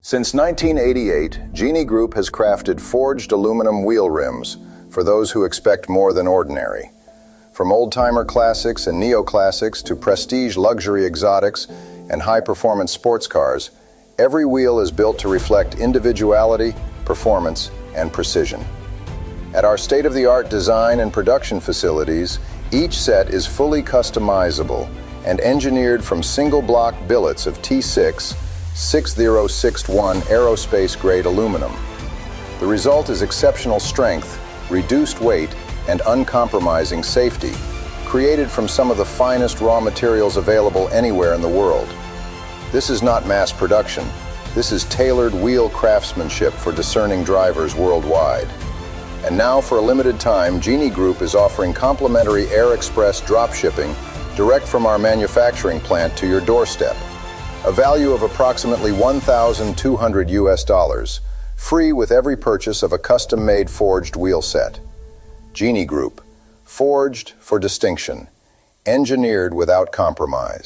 Since 1988, GENIE Group has crafted forged aluminum wheel rims for those who expect more than ordinary. From old-timer classics and neoclassics to prestige luxury exotics and high-performance sports cars, every wheel is built to reflect individuality, performance, and precision. At our state-of-the-art design and production facilities, each set is fully customizable and engineered from single-block billets of T6 6061 aerospace-grade aluminum. The result is exceptional strength, reduced weight, and uncompromising safety, created from some of the finest raw materials available anywhere in the world. This is not mass production. This is tailored wheel craftsmanship for discerning drivers worldwide. And now, for a limited time, GENIE Group is offering complimentary Air Express drop shipping direct from our manufacturing plant to your doorstep. A value of approximately $1,200, free with every purchase of a custom-made forged wheel set. GENIE Group, forged for distinction, engineered without compromise.